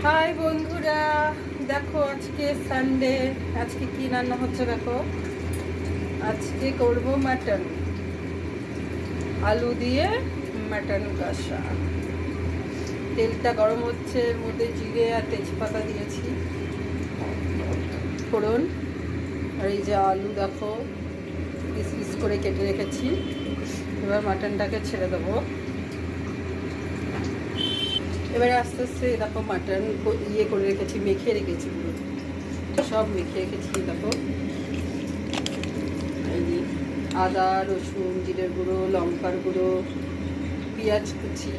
High বন্ধুরা, দেখো আজকে সানডে। আজকে কি রান্না হচ্ছে দেখো। আজকে করব মাটন, আলু দিয়ে মাটন কষা। তেলটা গরম হচ্ছে, এর মধ্যে জিরে আর তেজপাতা দিয়েছি, ফোড়ন। আর এই যে আলু দেখো পিস পিস করে কেটে রেখেছি। এবার মাটনটাকে ছেড়ে দেবো। এবারে আস্তে আস্তে দেখো মাটন ইয়ে করে রেখেছি, মেখে রেখেছি, সব মেখে রেখেছি। দেখো এই আদা রসুন জিরের গুঁড়ো, লঙ্কার গুঁড়ো, পেঁয়াজ কুচি,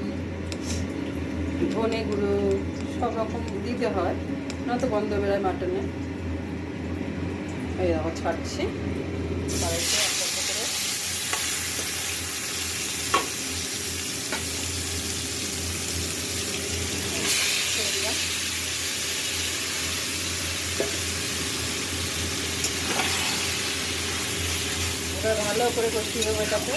ধনে গুঁড়ো সব রকম দিতে হয়, নয়তো গন্ধ বেরোয় মাটনে। এই দেখো ছাড়ছি ভালো করে কষিয়ে দেবো এটাকে,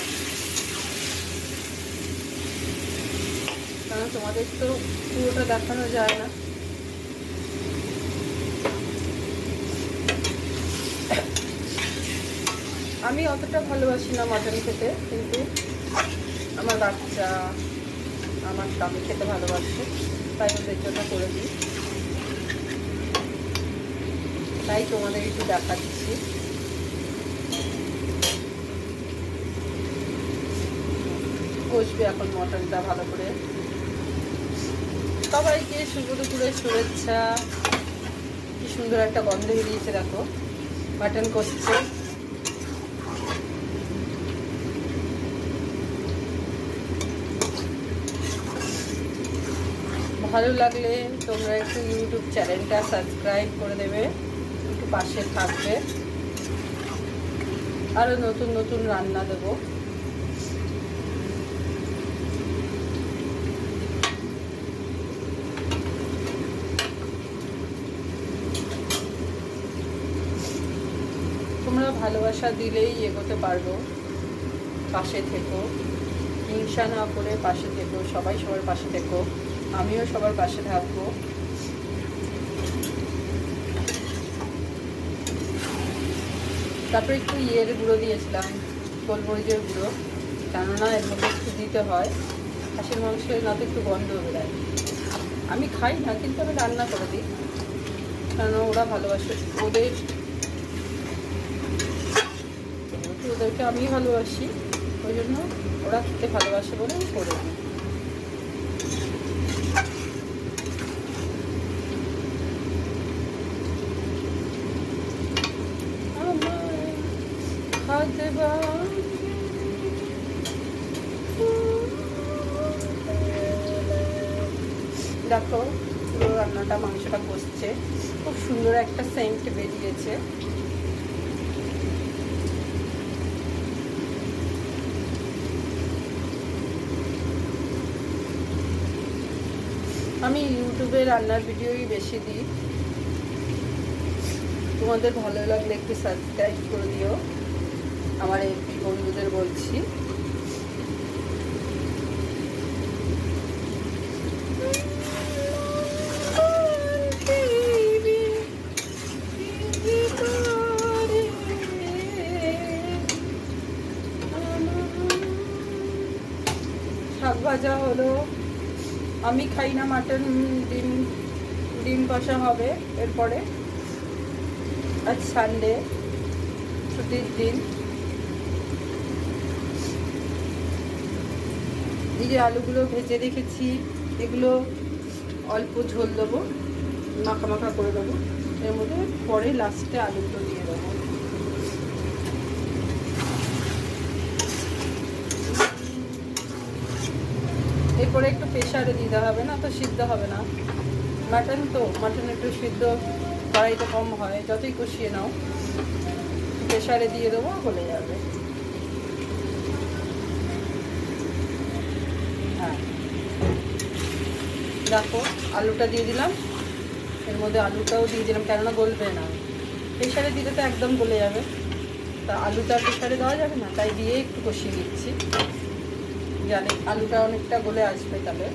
কারণ তোমাদের তো পুরোটা দেখানো যায় না। আমি অতটা ভালোবাসি না মাটন খেতে, কিন্তু আমার বাচ্চা আমার স্বামী খেতে ভালোবাসে, তাই ওদের জন্য করে দিই, তাই তোমাদের একটু দেখাচ্ছি। কষবে এখন মটনটা ভালো করে। সবাইকে শুভ দুপুরের শুভেচ্ছা। কি সুন্দর একটা গন্ধ বেরিয়েছে দেখো, মাটন কষছে। ভালো লাগলে তোমরা একটু ইউটিউব চ্যানেলটা সাবস্ক্রাইব করে দেবে, একটু পাশে থাকবে। আরও নতুন নতুন রান্না দেবো। তোমরা ভালোবাসা দিলেই এগোতে পারবো। পাশে থেকো, হিংসা না করে পাশে থেকো, সবাই সবার পাশে থেকো, আমিও সবার পাশে থাকবো। তারপরে একটু ইয়ের গুঁড়ো দিয়েছিলাম, গোলমরিচের গুঁড়ো, কেননা এর মধ্যে একটু দিতে হয়, খাসির মাংসের না তো একটু গন্ধ বেরোয়। আমি খাই না, কিন্তু আমি রান্না করে দিই, কেন ওরা ভালোবাসে, ওদেরকে আমি ভালোবাসি, ওই জন্য ওরা খেতে ভালোবাসে বলে আমি করে দিই। দেখো পুরো রান্নাটা, মাংসটা কষছে, খুব সুন্দর একটা সেন্ট বেরিয়েছে। আমি ইউটিউবে রান্নার ভিডিওই বেশি দিই, তোমাদের ভালো লাগলে একটু সাবস্ক্রাইব করে দিও, আমার এমপি বন্ধুদের বলছি। শাক ভাজা হলো, আমি খাই না মাটন, ডিম কষা হবে এরপরে। আজ সানডে, ছুটির দিন। এই যে আলুগুলো ভেজে রেখেছি, এগুলো অল্প ঝোল দেবো, মাখা মাখা করে দেবো, এর মধ্যে পরে লাস্টে আলুগুলো দিয়ে দেবো। এরপরে একটু প্রেশারে দিতে হবে, না তো সিদ্ধ হবে না। মাটন তো, মাটন একটু সিদ্ধ কড়াইতে কম হয়, যতই কষিয়ে নাও প্রেশারে দিয়ে দেবো, গলে যাবে। হ্যাঁ দেখো আলুটা দিয়ে দিলাম, এর মধ্যে আলুটাও দিয়ে দিলাম, কেননা গলবে না, প্রেশারে দিলে তো একদম গলে যাবে, তা আলুটা প্রেশারে দেওয়া যাবে না, তাই দিয়ে একটু কষিয়ে নিচ্ছি, জানি আলুটা অনেকটা গলে আসবে তাহলে।